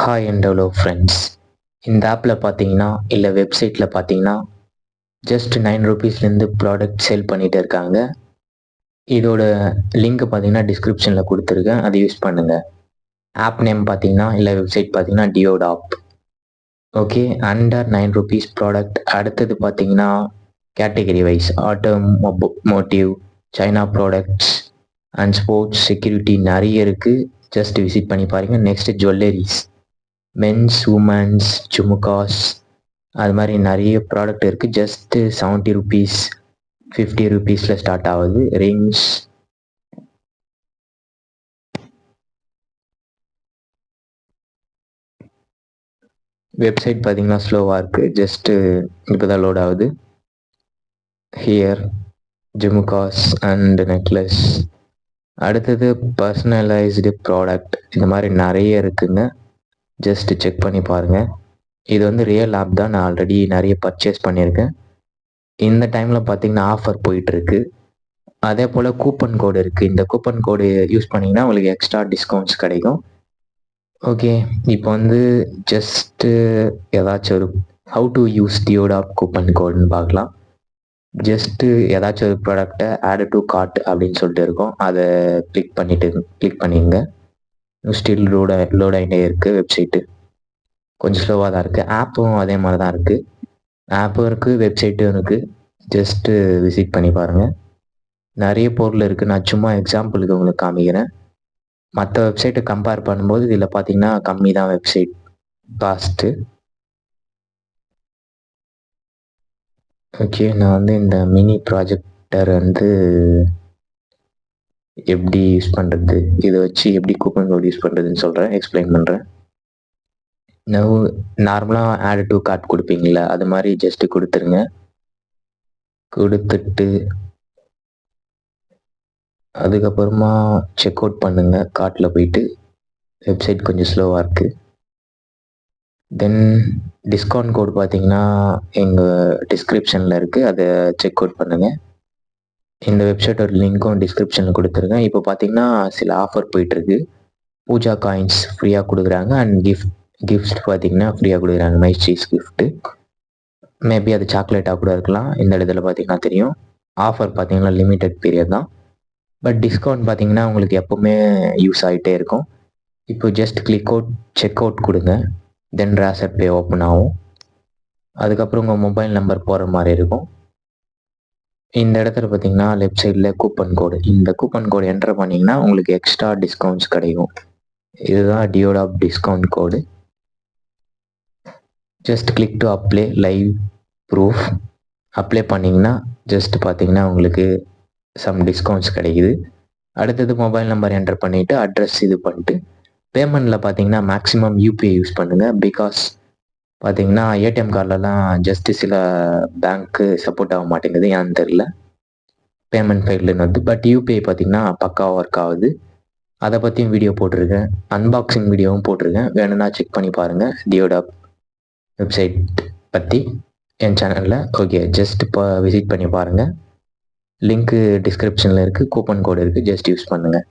Hi and hello friends. இந்த ஆப்பில் பார்த்தீங்கன்னா இல்லை வெப்சைட்டில் பார்த்தீங்கன்னா ஜஸ்ட் 9 ருபீஸ்லேருந்து ப்ராடக்ட் சேல் பண்ணிகிட்டு இருக்காங்க. இதோட லிங்க் பார்த்தீங்கன்னா டிஸ்கிரிப்ஷனில் கொடுத்துருக்கேன், அதை யூஸ் பண்ணுங்கள். ஆப் நேம் பார்த்தீங்கன்னா இல்லை வெப்சைட் பார்த்தீங்கன்னா Deodap. Okay, under 9 rupees product. அடுத்தது பார்த்தீங்கன்னா category wise automotive, China products and sports, security நிறைய இருக்குது. ஜஸ்ட் விசிட் பண்ணி பாருங்கள். Next jewelleries, men's, women's, jhumkas, அது மாதிரி நிறைய ப்ராடக்ட் இருக்குது. ஜஸ்ட்டு 70 ருபீஸ் 50 ருபீஸில் ஸ்டார்ட் ஆகுது. ரிங்ஸ், வெப்சைட் பார்த்தீங்கன்னா ஸ்லோவாக இருக்குது, ஜஸ்ட்டு இப்போ தான் லோட் ஆகுது. Here jhumkas and necklace. அடுத்தது பர்சனலைஸ்டு ப்ராடக்ட், இந்த மாதிரி நிறைய இருக்குங்க. ஜஸ்ட்டு செக் பண்ணி பாருங்கள். இது வந்து ரியல் ஆப் தான், நான் ஆல்ரெடி நிறைய பர்ச்சேஸ் பண்ணியிருக்கேன். இந்த டைமில் பார்த்தீங்கன்னா ஆஃபர் போயிட்டுருக்கு. அதே போல் கூப்பன் கோடு இருக்குது. இந்த கூப்பன் கோடு யூஸ் பண்ணிங்கன்னா உங்களுக்கு எக்ஸ்ட்ரா டிஸ்கவுண்ட்ஸ் கிடைக்கும். ஓகே, இப்போ வந்து ஜஸ்ட்டு ஏதாச்சும் ஒரு ஹவு டு யூஸ் டியோடாப் கூப்பன் கோடுன்னு பார்க்கலாம். ஜஸ்ட்டு ஏதாச்சும் ஒரு ப்ராடக்டை ஆட் டு கார்ட் அப்படின்னு சொல்லிட்டு இருக்கும், அதை கிளிக் பண்ணிடுங்க. ஸ்டில் லோட் ஆகிட்டே இருக்குது. வெப்சைட்டு கொஞ்சம் ஸ்லோவாக தான் இருக்குது. ஆப்பும் அதே மாதிரி தான் இருக்குது. ஆப்பும் இருக்குது, வெப்சைட்டும் இருக்குது. ஜஸ்ட்டு விசிட் பண்ணி பாருங்கள். நிறைய பொருள் இருக்குது. நான் சும்மா எக்ஸாம்பிளுக்கு உங்களுக்கு காமிக்கிறேன். மற்ற வெப்சைட்டை கம்பேர் பண்ணும்போது இதில் பார்த்தீங்கன்னா கம்மி தான் வெப்சைட் காஸ்ட்டு. ஓகே, நான் வந்து இந்த மினி ப்ராஜெக்டர் வந்து எப்படி யூஸ் பண்ணுறது, இதை வச்சு எப்படி கூப்பன் கோட் யூஸ் பண்ணுறதுன்னு சொல்கிறேன், எக்ஸ்பிளைன் பண்ணுறேன். நார்மலாக ஆட் டு கார்ட் கொடுப்பீங்கள, அது மாதிரி ஜஸ்ட்டு கொடுத்துருங்க. கொடுத்துட்டு அதுக்கப்புறமா செக் அவுட் பண்ணுங்கள். கார்ட்டில் போயிட்டு வெப்சைட் கொஞ்சம் ஸ்லோவாக இருக்குது. தென் டிஸ்கவுண்ட் கோட் பார்த்தீங்கன்னா எங்கள் டிஸ்கிரிப்ஷனில் இருக்குது, அதை செக் அவுட் பண்ணுங்கள். இந்த வெப்சைட்டோட லிங்க்கும் டிஸ்கிரிப்ஷனில் கொடுத்துருக்கேன். இப்போ பார்த்தீங்கன்னா சில ஆஃபர் போயிட்டுருக்கு. பூஜா காயின்ஸ் ஃப்ரீயாக கொடுக்குறாங்க அண்ட் கிஃப்ட்ஸ் பார்த்தீங்கன்னா ஃப்ரீயாக கொடுக்குறாங்க. மைஸ்ட்ரீஸ் கிஃப்ட்டு, மேபி அது சாக்லேட்டாக கூட இருக்கலாம். இந்த இடத்துல பார்த்தீங்கன்னா தெரியும். ஆஃபர் பார்த்தீங்கன்னா லிமிட்டட் பீரியட் தான், பட் டிஸ்கவுண்ட் பார்த்தீங்கன்னா உங்களுக்கு எப்போவுமே யூஸ் ஆகிட்டே இருக்கும். இப்போ ஜஸ்ட் செக் அவுட் கொடுங்க. தென் ராசர் பே ஓப்பன் ஆகும். அதுக்கப்புறம் உங்கள் மொபைல் நம்பர் போகிற மாதிரி இருக்கும். இந்த இடத்துல பார்த்தீங்கன்னா லெஃப்ட் சைடில் கூப்பன் கோடு, இந்த கூப்பன் கோடு என்டர் பண்ணிங்கன்னா உங்களுக்கு எக்ஸ்ட்ரா டிஸ்கவுண்ட்ஸ் கிடைக்கும். இதுதான் Deodap discount code. Just click to apply live proof. Apply பண்ணிங்கன்னா ஜஸ்ட் பார்த்தீங்கன்னா உங்களுக்கு சம் டிஸ்கவுண்ட்ஸ் கிடைக்குது. அடுத்தது மொபைல் நம்பர் என்டர் பண்ணிவிட்டு அட்ரஸ் இது பண்ணிட்டு பேமெண்ட்டில் பார்த்தீங்கன்னா மேக்ஸிமம் யூபிஐ யூஸ் பண்ணுங்கள். பிகாஸ் பார்த்தீங்கன்னா ஏடிஎம் கார்டிலலாம் ஜஸ்ட்டு சில பேங்க்கு சப்போர்ட் ஆக மாட்டேங்குது, ஏன்னு தெரில, பேமெண்ட் ஃபெயில்டுன்னு வந்து. பட் யூபிஐ பார்த்தீங்கன்னா பக்காவாக ஒர்க் ஆகுது. அதை பற்றியும் வீடியோ போட்டிருக்கேன், அன்பாக்சிங் வீடியோவும் போட்டிருக்கேன், வேணும்னா செக் பண்ணி பாருங்கள் டியோடாப் வெப்சைட் பற்றி என் சேனலில். ஓகே, ஜஸ்ட் இப்போ விசிட் பண்ணி பாருங்கள். லிங்க்கு டிஸ்கிரிப்ஷனில் இருக்குது, கூப்பன் கோடு இருக்குது, ஜஸ்ட் யூஸ் பண்ணுங்கள்.